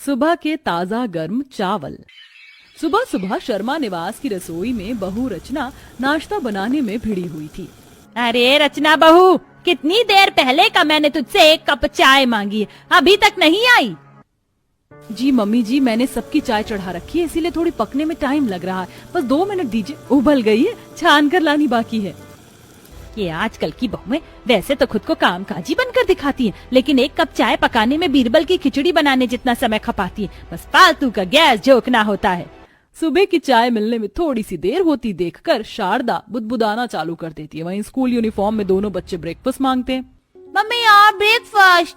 सुबह के ताजा गर्म चावल। सुबह सुबह शर्मा निवास की रसोई में बहू रचना नाश्ता बनाने में भिड़ी हुई थी। अरे रचना बहू, कितनी देर पहले का मैंने तुझसे एक कप चाय मांगी, अभी तक नहीं आई। जी मम्मी जी, मैंने सबकी चाय चढ़ा रखी है, इसीलिए थोड़ी पकने में टाइम लग रहा है। बस 2 मिनट दीजिए, उबल गई है, छान कर लानी बाकी है। ये आजकल की बहुएं वैसे तो खुद को कामकाजी बनकर दिखाती हैं, लेकिन एक कप चाय पकाने में बीरबल की खिचड़ी बनाने जितना समय खपाती हैं। बस फालतू का गैस झोंकना होता है। सुबह की चाय मिलने में थोड़ी सी देर होती देखकर शारदा बुदबुदाना चालू कर देती है। वहीं स्कूल यूनिफॉर्म में दोनों बच्चे ब्रेकफास्ट मांगते हैं। मम्मी यार ब्रेकफास्ट।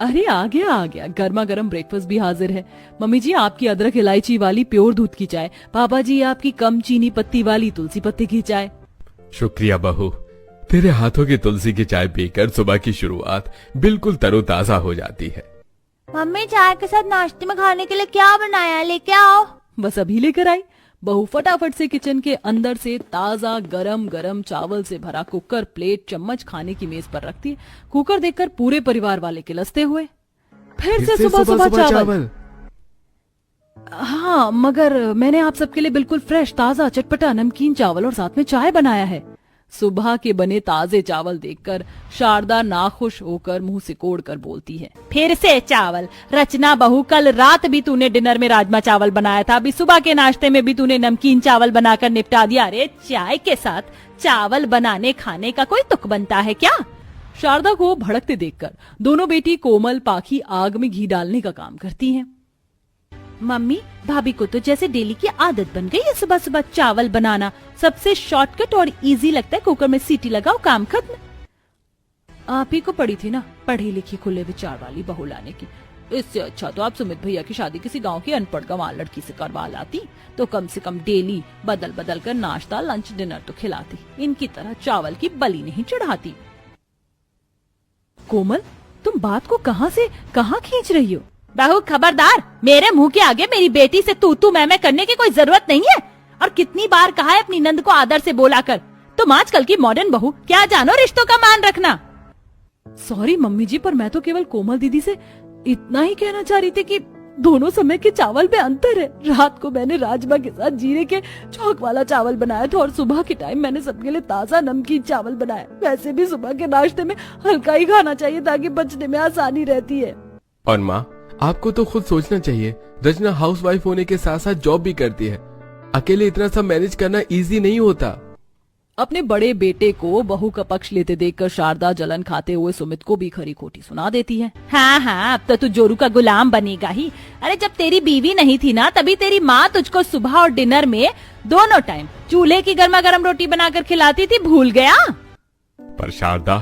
अरे आ गया, गर्मा गर्म ब्रेकफास्ट भी हाजिर है। मम्मी जी आपकी अदरक इलायची वाली प्योर दूध की चाय, पापा जी आपकी कम चीनी पत्ती वाली तुलसी पत्ती की चाय। शुक्रिया बहू, तेरे हाथों की तुलसी की चाय पीकर सुबह की शुरुआत बिल्कुल तरोताजा हो जाती है। मम्मी चाय के साथ नाश्ते में खाने के लिए क्या बनाया, लेके आओ। बस अभी लेकर आई। बहू फटाफट से किचन के अंदर से ताजा गरम गरम चावल से भरा कुकर, प्लेट, चम्मच खाने की मेज पर रखती है। कुकर देखकर पूरे परिवार वाले किलसते हुए। फिर से सुबह सुबह चावल। हाँ, मगर मैंने आप सबके लिए बिल्कुल फ्रेश, ताजा, चटपटा, नमकीन चावल और साथ में चाय बनाया है। सुबह के बने ताजे चावल देखकर शारदा नाखुश होकर मुंह सिकोड़ कर बोलती है। फिर से चावल? रचना बहू, कल रात भी तूने डिनर में राजमा चावल बनाया था, अभी सुबह के नाश्ते में भी तूने नमकीन चावल बनाकर निपटा दिया। अरे चाय के साथ चावल बनाने खाने का कोई तुक बनता है क्या? शारदा को भड़कते देखकर दोनों बेटी कोमल पाखी आग में घी डालने का काम करती हैं। मम्मी, भाभी को तो जैसे डेली की आदत बन गई है सुबह सुबह चावल बनाना। सबसे शॉर्टकट और इजी लगता है, कुकर में सीटी लगाओ, काम खत्म। आप ही को पड़ी थी ना पढ़ी लिखी खुले विचार वाली बहू लाने की। इससे अच्छा तो आप सुमित भैया की शादी किसी गांव की अनपढ़ गंवार लड़की से करवा लाती, तो कम से कम डेली बदल बदल कर नाश्ता, लंच, डिनर तो खिलाती। इनकी तरह चावल की बलि नहीं चढ़ाती। कोमल, तुम बात को कहां से कहां खींच रही हो? बहू खबरदार, मेरे मुंह के आगे मेरी बेटी से तू मैं करने की कोई जरूरत नहीं है। और कितनी बार कहा है अपनी नंद को आदर से बोला कर। तुम आजकल की मॉडर्न बहू, क्या जानो रिश्तों का मान रखना। सॉरी मम्मी जी, पर मैं तो केवल कोमल दीदी से इतना ही कहना चाह रही थी कि दोनों समय के चावल में अंतर है। रात को मैंने राजमा के साथ जीरे के चौक वाला चावल बनाया था और सुबह के टाइम मैंने सबके लिए ताजा नमकीन चावल बनाया। वैसे भी सुबह के नाश्ते में हल्का ही खाना चाहिए ताकि पचने में आसानी रहती है। और माँ, आपको तो खुद सोचना चाहिए, रचना हाउसवाइफ होने के साथ साथ जॉब भी करती है। अकेले इतना सब मैनेज करना इजी नहीं होता। अपने बड़े बेटे को बहू का पक्ष लेते देखकर शारदा जलन खाते हुए सुमित को भी खरी खोटी सुना देती है। हाँ, अब तो तू जोरू का गुलाम बनेगा ही। अरे जब तेरी बीवी नहीं थी ना, तभी तेरी माँ तुझको सुबह और डिनर में दोनों टाइम चूल्हे की गर्मा गर्म रोटी बनाकर खिलाती थी, भूल गया? पर शारदा,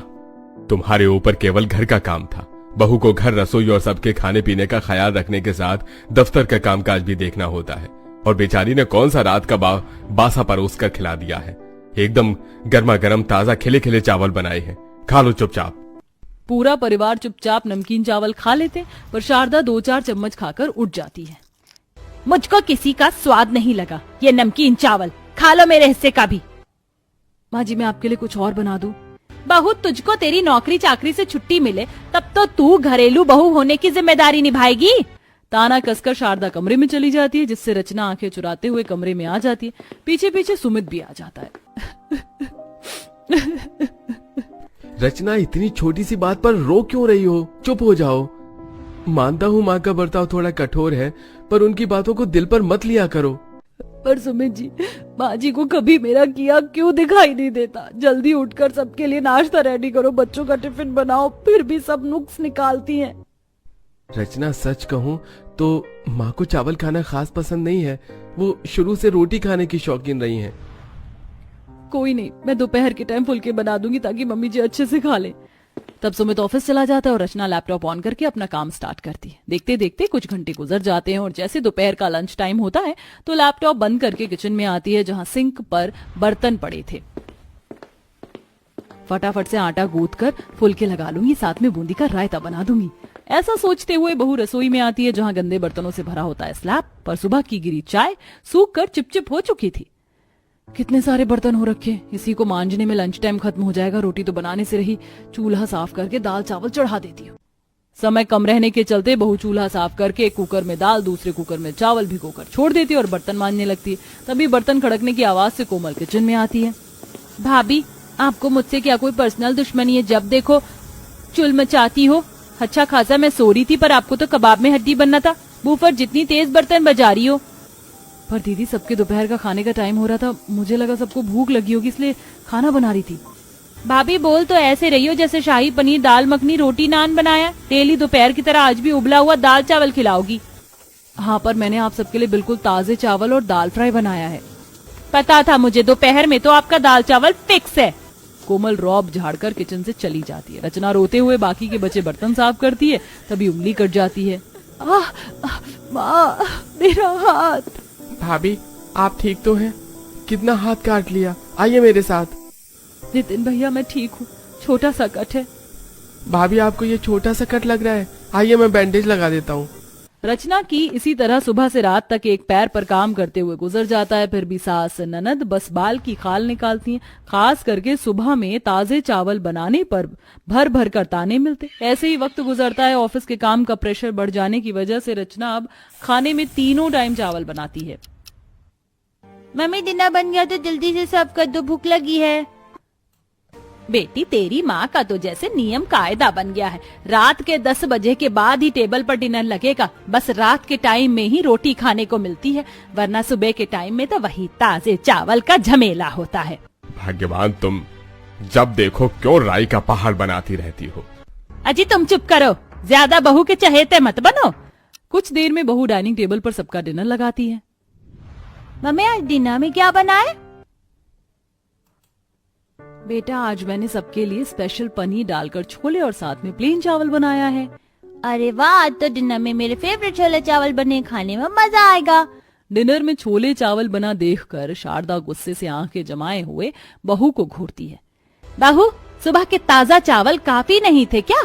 तुम्हारे ऊपर केवल घर का काम था। बहू को घर, रसोई और सबके खाने पीने का ख्याल रखने के साथ दफ्तर का कामकाज भी देखना होता है। और बेचारी ने कौन सा रात का बासा परोस कर खिला दिया है। एकदम गर्मा गर्म ताजा खिले खिले चावल बनाए हैं, खा लो चुपचाप। पूरा परिवार चुपचाप नमकीन चावल खा लेते, पर शारदा 2-4 चम्मच खाकर उठ जाती है। मुझको किसी का स्वाद नहीं लगा ये नमकीन चावल, खा लो मेरे हिस्से का भी। माँ जी, मैं आपके लिए कुछ और बना दूं? बहू, तुझको तेरी नौकरी चाकरी से छुट्टी मिले तब तो तू घरेलू बहू होने की जिम्मेदारी निभाएगी। ताना कसकर शारदा कमरे में चली जाती है, जिससे रचना आंखें चुराते हुए कमरे में आ जाती है। पीछे पीछे सुमित भी आ जाता है। रचना, इतनी छोटी सी बात पर रो क्यों रही हो? चुप हो जाओ। मानता हूँ माँ का बर्ताव थोड़ा कठोर है, पर उनकी बातों को दिल पर मत लिया करो। पर सुमित जी, माँ जी को कभी मेरा किया क्यों दिखाई नहीं देता? जल्दी उठकर सबके लिए नाश्ता रेडी करो, बच्चों का टिफिन बनाओ, फिर भी सब नुक्स निकालती हैं। रचना, सच कहूँ तो माँ को चावल खाना खास पसंद नहीं है। वो शुरू से रोटी खाने की शौकीन रही हैं। कोई नहीं, मैं दोपहर के टाइम फुलके बना दूंगी ताकि मम्मी जी अच्छे से खा लें। तब सुमित ऑफिस चला जाता है और रचना लैपटॉप ऑन करके अपना काम स्टार्ट करती है। देखते देखते कुछ घंटे गुजर जाते हैं और जैसे दोपहर का लंच टाइम होता है तो लैपटॉप बंद करके किचन में आती है, जहां सिंक पर बर्तन पड़े थे। फटाफट से आटा गूंथ कर फुलके लगा लूंगी, साथ में बूंदी का रायता बना दूंगी। ऐसा सोचते हुए बहू रसोई में आती है, जहां गंदे बर्तनों से भरा होता है स्लैब पर सुबह की गिरी चाय सूख कर चिपचिप हो चुकी थी। कितने सारे बर्तन हो रखे, इसी को मांजने में लंच टाइम खत्म हो जाएगा। रोटी तो बनाने से रही, चूल्हा साफ करके दाल चावल चढ़ा देती हूँ। समय कम रहने के चलते बहू चूल्हा साफ करके एक कुकर में दाल, दूसरे कुकर में चावल भिगोकर छोड़ देती है और बर्तन मांजने लगती है। तभी बर्तन खड़कने की आवाज से कोमल किचन में आती है। भाभी, आपको मुझसे क्या कोई पर्सनल दुश्मनी है? जब देखो चुल मचाती हो। अच्छा खासा मैं सो रही थी, पर आपको तो कबाब में हड्डी बनना था। बूफर जितनी तेज बर्तन बजा रही हो। पर दीदी, सबके दोपहर का खाने का टाइम हो रहा था, मुझे लगा सबको भूख लगी होगी, इसलिए खाना बना रही थी। भाभी, बोल तो ऐसे रही हो जैसे शाही पनीर, दाल मखनी, रोटी नान बनाया। डेली दोपहर की तरह आज भी उबला हुआ दाल चावल खिलाओगी। हाँ, पर मैंने आप सबके लिए बिल्कुल ताजे चावल और दाल फ्राई बनाया है। पता था मुझे, दोपहर में तो आपका दाल चावल फिक्स है। कोमल रौब झाड़कर किचन से चली जाती है। रचना रोते हुए बाकी के बचे बर्तन साफ करती है। तभी उंगली कट जाती है। माँ, मेरा हाथ। भाभी, आप ठीक तो हैं? कितना हाथ काट लिया, आइए मेरे साथ। नितिन भैया, मैं ठीक हूँ, छोटा सा कट है। भाभी, आपको ये छोटा सा कट लग रहा है, आइए मैं बैंडेज लगा देता हूँ। रचना की इसी तरह सुबह से रात तक एक पैर पर काम करते हुए गुजर जाता है। फिर भी सास ननद बस बाल की खाल निकालती हैं। खास करके सुबह में ताजे चावल बनाने पर भर भर कर ताने मिलते। ऐसे ही वक्त गुजरता है। ऑफिस के काम का प्रेशर बढ़ जाने की वजह से रचना अब खाने में 3 टाइम चावल बनाती है। मम्मी, डिनर बन गया तो जल्दी से सर्व कर दो, भूख लगी है। बेटी, तेरी माँ का तो जैसे नियम कायदा बन गया है। रात के 10 बजे के बाद ही टेबल पर डिनर लगेगा। बस रात के टाइम में ही रोटी खाने को मिलती है, वरना सुबह के टाइम में तो वही ताजे चावल का झमेला होता है। भाग्यवान तुम, जब देखो क्यों राई का पहाड़ बनाती रहती हो। अजी तुम चुप करो, ज्यादा बहू के चहेते मत बनो। कुछ देर में बहू डाइनिंग टेबल पर सबका डिनर लगाती है। मम्मी, आज डिनर में क्या बना है? बेटा, आज मैंने सबके लिए स्पेशल पनीर डालकर छोले और साथ में प्लेन चावल बनाया है। अरे वाह, आज तो डिनर में मेरे फेवरेट छोले चावल बने, खाने में मजा आएगा। डिनर में छोले चावल बना देखकर शारदा गुस्से से आंखें जमाए हुए बहू को घूरती है। बहू, सुबह के ताजा चावल काफी नहीं थे क्या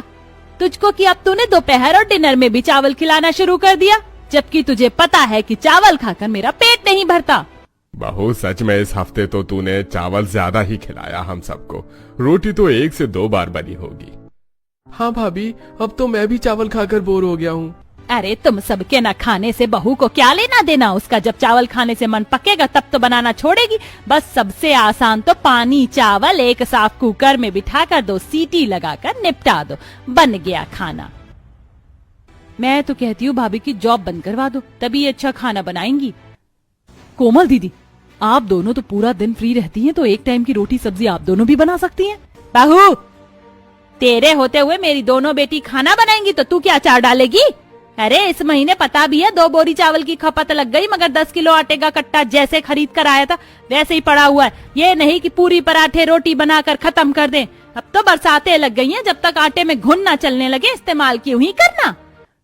तुझको कि अब तूने दोपहर और डिनर में भी चावल खिलाना शुरू कर दिया, जबकि तुझे पता है कि चावल खाकर मेरा पेट नहीं भरता। बहू, सच में इस हफ्ते तो तूने चावल ज्यादा ही खिलाया हम सबको। रोटी तो 1 से 2 बार बनी होगी। हाँ भाभी, अब तो मैं भी चावल खाकर बोर हो गया हूँ। अरे तुम सबके न खाने से बहू को क्या लेना देना? उसका जब चावल खाने से मन पकेगा तब तो बनाना छोड़ेगी। बस सबसे आसान तो पानी चावल एक साफ कुकर में बिठाकर 2 सीटी लगाकर निपटा दो, बन गया खाना। मैं तो कहती हूँ भाभी की जॉब बंद करवा दो, तभी अच्छा खाना बनाएंगी। कोमल दीदी, आप दोनों तो पूरा दिन फ्री रहती हैं, तो एक टाइम की रोटी सब्जी आप दोनों भी बना सकती हैं। बहू, तेरे होते हुए मेरी दोनों बेटी खाना बनाएंगी तो तू क्या अचार डालेगी? अरे इस महीने पता भी है 2 बोरी चावल की खपत लग गई, मगर 10 किलो आटे का कट्टा जैसे खरीद कर आया था वैसे ही पड़ा हुआ है। ये नहीं कि पूरी पराठे रोटी बनाकर खत्म कर दें। अब तो बरसातें लग गई हैं, जब तक आटे में घुन न चलने लगे इस्तेमाल क्यों ही करना।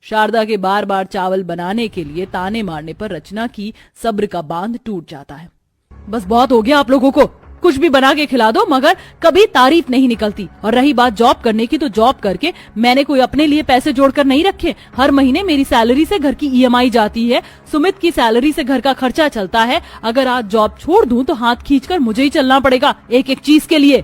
शारदा के बार बार चावल बनाने के लिए ताने मारने पर रचना की सब्र का बांध टूट जाता है। बस बहुत हो गया आप लोगों को, कुछ भी बना के खिला दो, मगर कभी तारीफ नहीं निकलती। और रही बात जॉब करने की, तो जॉब करके मैंने कोई अपने लिए पैसे जोड़कर नहीं रखे। हर महीने मेरी सैलरी से घर की ईएमआई जाती है, सुमित की सैलरी से घर का खर्चा चलता है। अगर आज जॉब छोड़ दूं तो हाथ खींचकर मुझे ही चलना पड़ेगा एक एक चीज के लिए।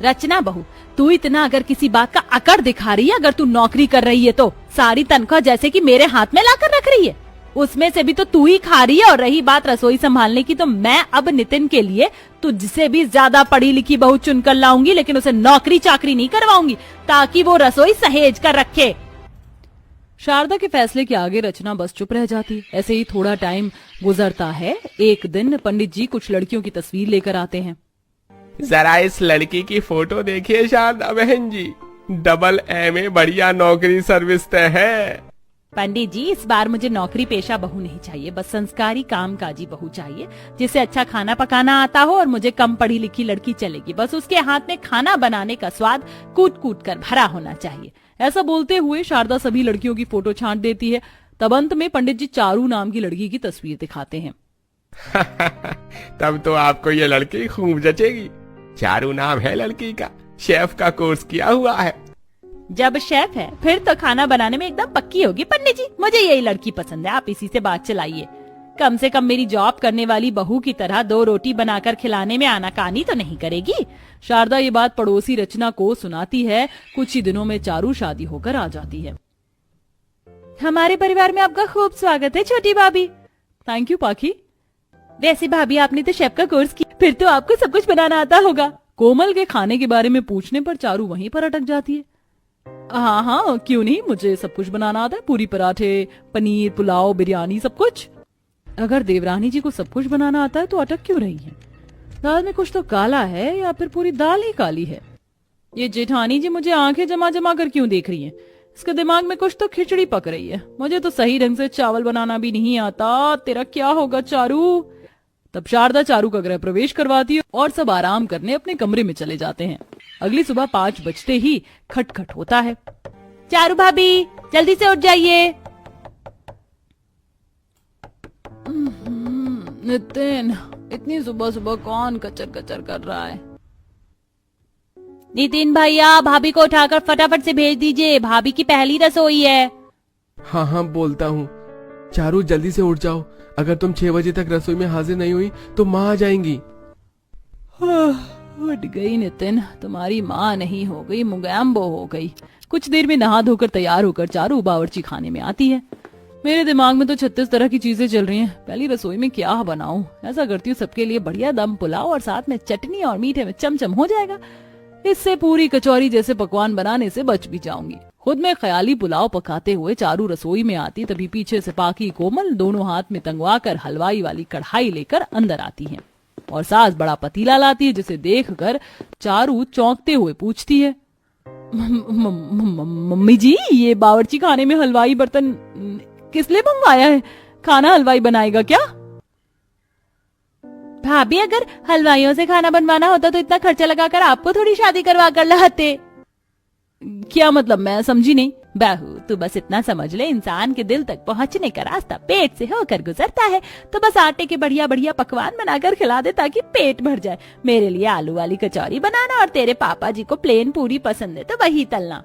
रचना बहू, तू इतना अगर किसी बात का अकड़ दिखा रही है, अगर तू नौकरी कर रही है तो सारी तनख्वाह जैसे कि मेरे हाथ में लाकर रख रही है, उसमें से भी तो तू ही खा रही है। और रही बात रसोई संभालने की, तो मैं अब नितिन के लिए तुझसे भी ज्यादा पढ़ी लिखी बहू चुनकर लाऊंगी, लेकिन उसे नौकरी चाकरी नहीं करवाऊंगी, ताकि वो रसोई सहेज कर रखे। शारदा के फैसले के आगे रचना बस चुप रह जाती। ऐसे ही थोड़ा टाइम गुजरता है। एक दिन पंडित जी कुछ लड़कियों की तस्वीर लेकर आते हैं। जरा इस लड़की की फोटो देखिए शारदा बहन जी, डबल MA, बढ़िया नौकरी सर्विस तय है। पंडित जी, इस बार मुझे नौकरी पेशा बहू नहीं चाहिए, बस संस्कारी कामकाजी बहू चाहिए, जिसे अच्छा खाना पकाना आता हो। और मुझे कम पढ़ी लिखी लड़की चलेगी, बस उसके हाथ में खाना बनाने का स्वाद कूट कूट कर भरा होना चाहिए। ऐसा बोलते हुए शारदा सभी लड़कियों की फोटो छांट देती है। तब अंत में पंडित जी चारू नाम की लड़की की तस्वीर दिखाते हैं। तब तो आपको ये लड़की खूब जचेगी। चारू नाम है लड़की का, शेफ का कोर्स किया हुआ है। जब शेफ है फिर तो खाना बनाने में एकदम पक्की होगी। पंडित जी, मुझे यही लड़की पसंद है, आप इसी से बात चलाइए। कम से कम मेरी जॉब करने वाली बहू की तरह 2 रोटी बनाकर खिलाने में आनाकानी तो नहीं करेगी। शारदा ये बात पड़ोसी रचना को सुनाती है। कुछ ही दिनों में चारू शादी होकर आ जाती है। हमारे परिवार में आपका खूब स्वागत है छोटी भाभी। थैंक यू पाखी। वैसे भाभी आपने तो शेफ का कोर्स किया, फिर तो आपको सब कुछ बनाना आता होगा। कोमल के खाने के बारे में पूछने पर चारू वहीं पर अटक जाती है। हाँ हाँ क्यों नहीं, मुझे सब कुछ बनाना आता है, पूरी पराठे, पनीर, पुलाव, बिरयानी, सब कुछ। अगर देवरानी जी को सब कुछ बनाना आता है तो अटक क्यों रही है? दाल में कुछ तो काला है या फिर पूरी दाल ही काली है? ये जेठानी जी मुझे आंखें जमा जमा कर क्यों देख रही हैं? इसके दिमाग में कुछ तो खिचड़ी पक रही है। मुझे तो सही ढंग से चावल बनाना भी नहीं आता। तेरा क्या होगा चारू? तब शारदा चारू का गृह प्रवेश करवाती है और सब आराम करने अपने कमरे में चले जाते हैं। अगली सुबह 5 बजते ही खटखट होता है। चारू भाभी जल्दी से उठ जाइए। नितिन, इतनी सुबह सुबह कौन कचर कचर कर रहा है? नितिन भैया भाभी को उठाकर फटाफट से भेज दीजिए, भाभी की पहली रसोई है। हाँ हाँ बोलता हूँ। चारू जल्दी से उठ जाओ, अगर तुम 6 बजे तक रसोई में हाजिर नहीं हुई तो माँ आ जाएंगी। उठ गई नितिन, तुम्हारी माँ नहीं हो गई, मुगैम्बो हो गई। कुछ देर में नहा धोकर तैयार होकर चारू बावर्ची खाने में आती है। मेरे दिमाग में तो 36 तरह की चीजें चल रही हैं। पहली रसोई में क्या बनाऊं? ऐसा करती हूँ सबके लिए बढ़िया दम पुलाव और साथ में चटनी और मीठे में चमचम हो जाएगा। इससे पूरी कचौरी जैसे पकवान बनाने से बच भी जाऊंगी। खुद में ख्याली पुलाव पकाते हुए चारू रसोई में आती, तभी पीछे से पाकी कोमल दोनों हाथ में तंगवा कर हलवाई वाली कढ़ाई लेकर अंदर आती है और सास बड़ा पतीला लाती है, जिसे देखकर चारू चौंकते हुए पूछती है, मम्मी जी ये बावर्ची खाने में हलवाई बर्तन किस लिए मंगवाया है? खाना हलवाई बनाएगा क्या? भाभी अगर हलवाइयों से खाना बनवाना होता तो इतना खर्चा लगाकर आपको थोड़ी शादी करवा कर लाते। क्या मतलब? मैं समझी नहीं। बहू तू बस इतना समझ ले, इंसान के दिल तक पहुंचने का रास्ता पेट से होकर गुजरता है, तो बस आटे के बढ़िया बढ़िया पकवान बनाकर खिला दे ताकि पेट भर जाए। मेरे लिए आलू वाली कचौरी बनाना और तेरे पापा जी को प्लेन पूरी पसंद है तो वही तलना।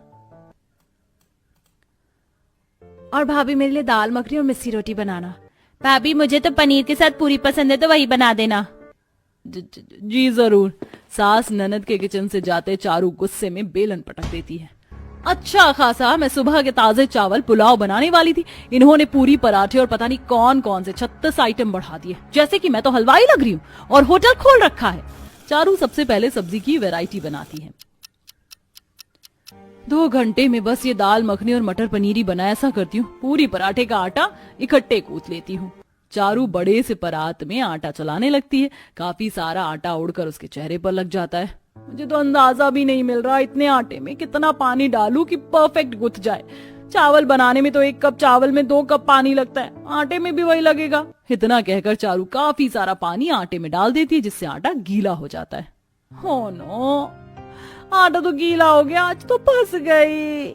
और भाभी मेरे लिए दाल मखनी और मिस्सी रोटी बनाना। भाभी मुझे तो पनीर के साथ पूरी पसंद है तो वही बना देना। जी जरूर। सास ननद के किचन से जाते चारू गुस्से में बेलन पटक देती है। अच्छा खासा मैं सुबह के ताजे चावल पुलाव बनाने वाली थी, इन्होंने पूरी पराठे और पता नहीं कौन कौन से 36 आइटम बढ़ा दिए, जैसे कि मैं तो हलवाई लग रही हूँ और होटल खोल रखा है। चारू सबसे पहले सब्जी की वैरायटी बनाती है। 2 घंटे में बस ये दाल मखनी और मटर पनीर ही बना। ऐसा करती हूँ, पूरी पराठे का आटा इकट्ठे कूट लेती हूँ। चारू बड़े से परात में आटा चलाने लगती है। काफी सारा आटा उड़कर उसके चेहरे पर लग जाता है। मुझे तो अंदाजा भी नहीं मिल रहा इतने आटे में कितना पानी डालूं कि परफेक्ट गुथ जाए। चावल बनाने में तो 1 कप चावल में 2 कप पानी लगता है, आटे में भी वही लगेगा। इतना कहकर चारू काफी सारा पानी आटे में डाल देती है, जिससे आटा गीला हो जाता है। हो नो, आटा तो गीला हो गया, आज तो फंस गई।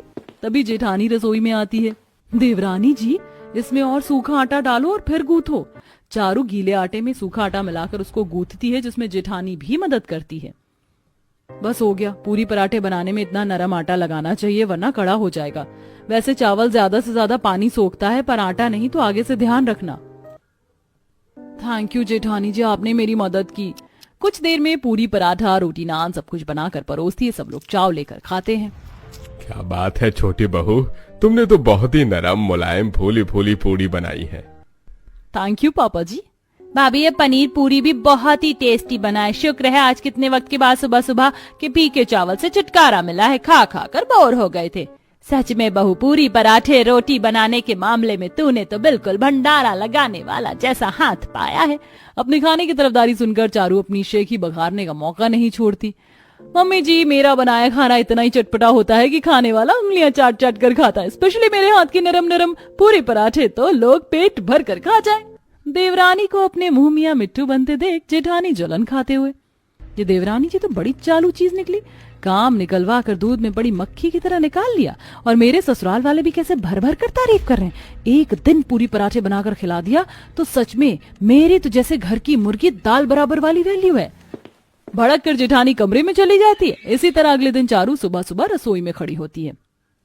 तभी जेठानी रसोई में आती है। देवरानी जी इसमें और सूखा आटा डालो और फिर गूथो। चारू गीले आटे में सूखा आटा मिलाकर उसको गूथती है, जिसमें जेठानी भी मदद करती है। बस हो गया। पूरी पराठे बनाने में इतना नरम आटा लगाना चाहिए वरना कड़ा हो जाएगा। वैसे चावल ज्यादा से ज्यादा पानी सोखता है पर आटा नहीं, तो आगे से ध्यान रखना। थैंक यू जेठानी जी, आपने मेरी मदद की। कुछ देर में पूरी पराठा रोटी नान सब कुछ बनाकर परोसती है। सब लोग चाव लेकर खाते हैं। क्या बात है छोटी बहू, तुमने तो बहुत ही नरम मुलायम फूली फूली पूरी बनाई है। थैंक यू पापा जी। भाभी ये पनीर पूरी भी बहुत ही टेस्टी बना है। शुक्र है आज कितने वक्त के बाद सुबह सुबह के फीके चावल से छुटकारा मिला है, खा खा कर बोर हो गए थे। सच में बहू, पूरी पराठे रोटी बनाने के मामले में तूने तो बिल्कुल भंडारा लगाने वाला जैसा हाथ पाया है। अपने खाने की तरफदारी सुनकर चारू अपनी शेखी बघारने का मौका नहीं छोड़ती। मम्मी जी मेरा बनाया खाना इतना ही चटपटा होता है कि खाने वाला उंगलियां चाट चाट कर खाता है। स्पेशली मेरे हाथ के नरम नरम पूरे पराठे तो लोग पेट भर कर खा जाए। देवरानी को अपने मुंह मियां मिट्टू बनते देख जेठानी जलन खाते हुए, ये देवरानी जी तो बड़ी चालू चीज निकली। काम निकलवा कर दूध में बड़ी मक्खी की तरह निकाल लिया। और मेरे ससुराल वाले भी कैसे भर भर कर तारीफ कर रहे हैं। एक दिन पूरी पराठे बनाकर खिला दिया तो सच में मेरी तो जैसे घर की मुर्गी दाल बराबर वाली वैल्यू है। भड़क कर जेठानी कमरे में चली जाती है। इसी तरह अगले दिन चारू सुबह सुबह रसोई में खड़ी होती है।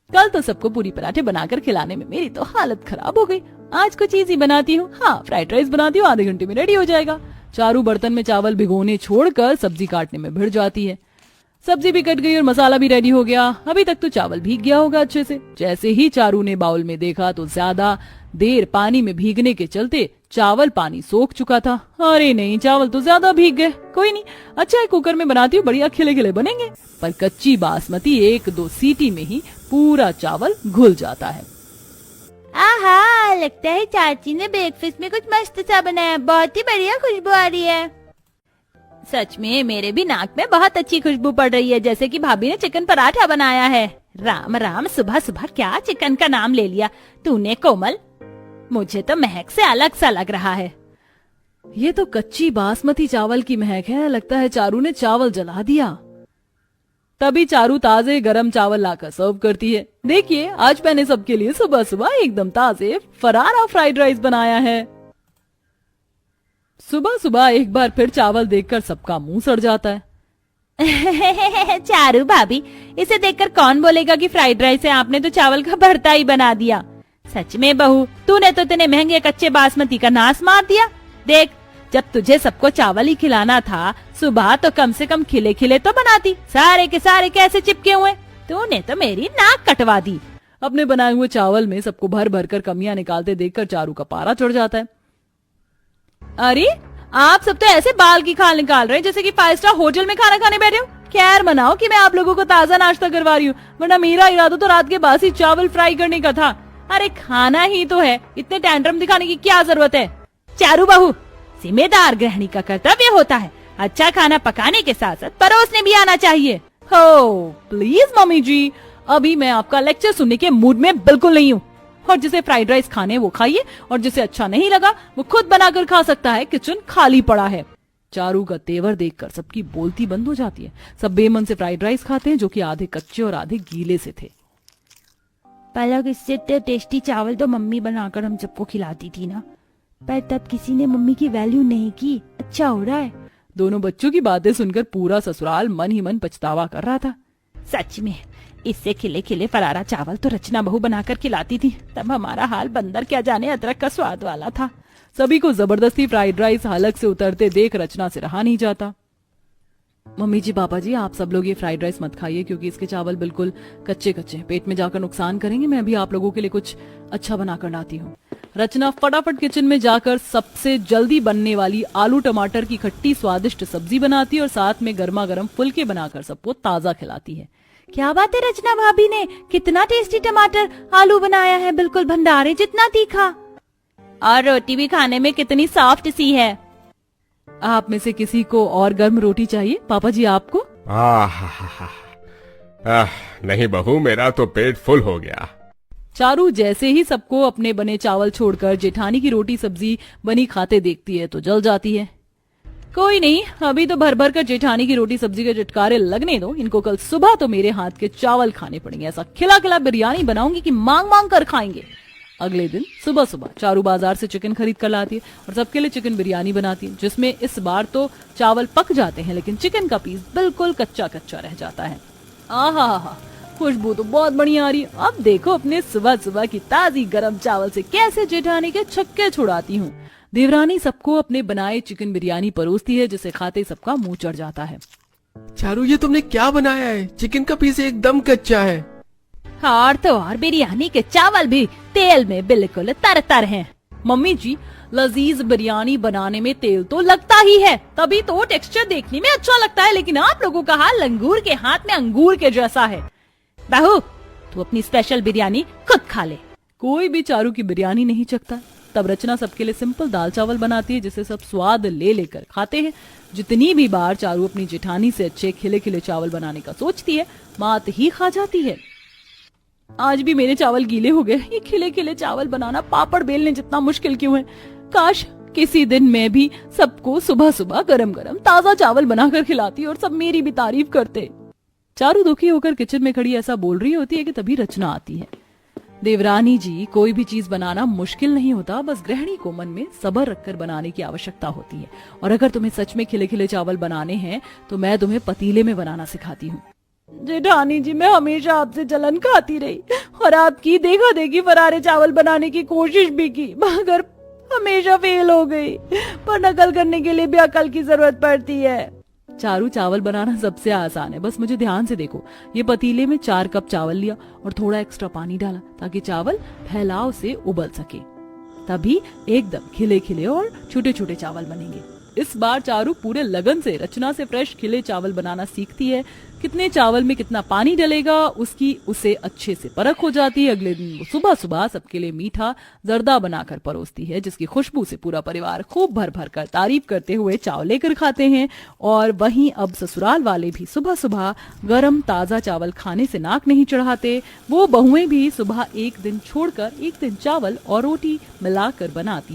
कल तो सबको पूरी पराठे बनाकर खिलाने में मेरी तो हालत खराब हो गई। आज कुछ इजी बनाती हूँ। हाँ, फ्राइड राइस बनाती हूँ, आधे घंटे में रेडी हो जाएगा। चारू बर्तन में चावल भिगोने छोड़कर सब्जी काटने में भिड़ जाती है। सब्जी भी कट गई और मसाला भी रेडी हो गया। अभी तक तो चावल भीग गया होगा अच्छे से। जैसे ही चारू ने बाउल में देखा तो ज्यादा देर पानी में भीगने के चलते चावल पानी सोख चुका था। अरे नहीं, चावल तो ज्यादा भीग गए। कोई नहीं, अच्छा है कुकर में बनाती हूँ, बढ़िया खिले खिले बनेंगे। पर कच्ची बासमती 1-2 सीटी में ही पूरा चावल घुल जाता है। आहा, लगता है चाची ने ब्रेकफास्ट में कुछ मस्त सा बनाया। बहुत ही बढ़िया खुशबू आ रही है। सच में मेरे भी नाक में बहुत अच्छी खुशबू पड़ रही है, जैसे कि भाभी ने चिकन पराठा बनाया है। राम राम, सुबह सुबह क्या चिकन का नाम ले लिया तूने कोमल? मुझे तो महक से अलग सा लग रहा है। ये तो कच्ची बासमती चावल की महक है। लगता है चारू ने चावल जला दिया। तभी चारू ताजे गरम चावल लाकर सर्व करती है। देखिए, आज मैंने सबके लिए सुबह सुबह एकदम ताजे फरारा फ्राइड राइस बनाया है। सुबह सुबह एक बार फिर चावल देखकर सबका मुंह सड़ जाता है। चारू भाभी, इसे देखकर कौन बोलेगा कि फ्राइड राइस है? आपने तो चावल का भरता ही बना दिया। सच में बहू, तूने तो इतने महंगे कच्चे बासमती का नाश मार दिया। देख, जब तुझे सबको चावल ही खिलाना था, सुबह तो कम से कम खिले खिले तो बनाती। सारे के सारे कैसे चिपके हुए? तूने तो मेरी नाक कटवा दी। अपने बनाए हुए चावल में सबको भर भर कर कमियां निकालते देखकर चारू का पारा चढ़ जाता है। अरे, आप सब तो ऐसे बाल की खाल निकाल रहे हैं जैसे कि 5 स्टार होटल में खाना खाने बैठे हो। खैर मनाओ कि मैं आप लोगों को ताजा नाश्ता करवा रही हूँ, वरना मेरा इरादा तो रात के बासी चावल फ्राई करने का था। अरे खाना ही तो है, इतने टैंट्रम दिखाने की क्या जरूरत है? चारू बहू, जिम्मेदार गृहिणी का कर्तव्य होता है अच्छा खाना पकाने के साथ साथ परोसने भी आना चाहिए। हो प्लीज मम्मी जी, अभी मैं आपका लेक्चर सुनने के मूड में बिल्कुल नहीं हूँ। और जिसे फ्राइड राइस खाने वो खाइए, और जिसे अच्छा नहीं लगा वो खुद बनाकर खा सकता है। किचन खाली पड़ा है। चारू का तेवर देखकर सबकी बोलती बंद हो जाती है। सब बेमन से फ्राइड राइस खाते हैं, जो कि आधे कच्चे और आधे गीले से थे। पलक, इससे टेस्टी चावल तो मम्मी बनाकर हम सबको खिलाती थी ना, पर तब किसी ने मम्मी की वैल्यू नहीं की। अच्छा हो रहा है। दोनों बच्चों की बातें सुनकर पूरा ससुराल मन ही मन पछतावा कर रहा था। सच में इससे खिले खिले फरारा चावल तो रचना बहू बनाकर खिलाती थी, तब हमारा हाल बंदर क्या जाने अदरक का स्वाद वाला था। सभी को जबरदस्ती फ्राइड राइस हलक से उतरते देख रचना से रहा नहीं जाता। मम्मी जी, पापा जी, आप सब लोग ये फ्राइड राइस मत खाइए, क्योंकि इसके चावल बिल्कुल कच्चे कच्चे पेट में जाकर नुकसान करेंगे। मैं अभी आप लोगों के लिए कुछ अच्छा बनाकर लाती हूँ। रचना फटाफट किचन में जाकर सबसे जल्दी बनने वाली आलू टमाटर की खट्टी स्वादिष्ट सब्जी बनाती है और साथ में गर्मा गर्म फुलके बनाकर सबको ताजा खिलाती है। क्या बात है रचना भाभी ने कितना टेस्टी टमाटर आलू बनाया है, बिल्कुल भंडारे जितना तीखा। और रोटी भी खाने में कितनी सॉफ्ट सी है। आप में से किसी को और गर्म रोटी चाहिए? पापा जी आपको? नहीं बहू, मेरा तो पेट फुल हो गया। चारू जैसे ही सबको अपने बने चावल छोड़कर जेठानी की रोटी सब्जी बनी खाते देखती है तो जल जाती है। कोई नहीं, अभी तो भर भर कर जेठानी की रोटी सब्जी के चटकारे लगने दो। इनको कल सुबह तो मेरे हाथ के चावल खाने पड़ेंगे। ऐसा खिला खिला बिरयानी बनाऊंगी कि मांग मांग कर खाएंगे। अगले दिन सुबह सुबह चारू बाजार से चिकन खरीद कर लाती है और सबके लिए चिकन बिरयानी बनाती है, जिसमें इस बार तो चावल पक जाते हैं लेकिन चिकन का पीस बिल्कुल कच्चा कच्चा रह जाता है। आहा, खुशबू तो बहुत बढ़िया आ रही है। अब देखो अपने सुबह सुबह की ताजी गरम चावल से कैसे जेठानी के छक्के छुड़ाती हूँ। देवरानी सबको अपने बनाए चिकन बिरयानी परोसती है, जिसे खाते सबका मुंह चढ़ जाता है। चारू, ये तुमने क्या बनाया है? चिकन का पीस एकदम कच्चा है। और तो और बिरयानी के चावल भी तेल में बिल्कुल तर हैं। मम्मी जी, लजीज बिरयानी बनाने में तेल तो लगता ही है, तभी तो टेक्सचर देखने में अच्छा लगता है। लेकिन आप लोगों का हाल लंगूर के हाथ में अंगूर के जैसा है। बहू, तू अपनी स्पेशल बिरयानी खुद खा ले। कोई भी चारू की बिरयानी नहीं चखता। तब रचना सबके लिए सिंपल दाल चावल बनाती है, जिसे सब स्वाद ले लेकर खाते हैं। जितनी भी बार चारू अपनी जेठानी से अच्छे खिले खिले चावल बनाने का सोचती है, मात ही खा जाती है। आज भी मेरे चावल गीले हो गए। ये खिले खिले चावल बनाना पापड़ बेलने जितना मुश्किल क्यों है? काश किसी दिन मैं भी सबको सुबह सुबह गरम गरम ताजा चावल बनाकर खिलाती और सब मेरी भी तारीफ करते। चारू दुखी होकर किचन में खड़ी ऐसा बोल रही होती है कि तभी रचना आती है। देवरानी जी, कोई भी चीज बनाना मुश्किल नहीं होता, बस गृहिणी को मन में सब्र रखकर बनाने की आवश्यकता होती है। और अगर तुम्हें सच में खिले खिले चावल बनाने हैं तो मैं तुम्हें पतीले में बनाना सिखाती हूँ। जेठानी जी, मैं हमेशा आपसे जलन खाती रही और आपकी देखा देखी फरारे चावल बनाने की कोशिश भी की, मगर हमेशा फेल हो गई। पर नकल करने के लिए भी अकल की जरूरत पड़ती है। चारू, चावल बनाना सबसे आसान है, बस मुझे ध्यान से देखो। ये पतीले में 4 कप चावल लिया और थोड़ा एक्स्ट्रा पानी डाला ताकि चावल फैलाव से उबल सके, तभी एकदम खिले खिले और छोटे छोटे चावल बनेंगे। इस बार चारू पूरे लगन से रचना से फ्रेश खिले चावल बनाना सीखती है। कितने चावल में कितना पानी डलेगा उसकी उसे अच्छे से परख हो जाती है। अगले दिन वो सुबह सुबह सबके लिए मीठा जर्दा बनाकर परोसती है, जिसकी खुशबू से पूरा परिवार खूब भर भर कर तारीफ करते हुए चावल लेकर खाते हैं। और वहीं अब ससुराल वाले भी सुबह सुबह गरम ताजा चावल खाने से नाक नहीं चढ़ाते। वो बहुएं भी सुबह एक दिन छोड़कर एक दिन चावल और रोटी मिलाकर बनाती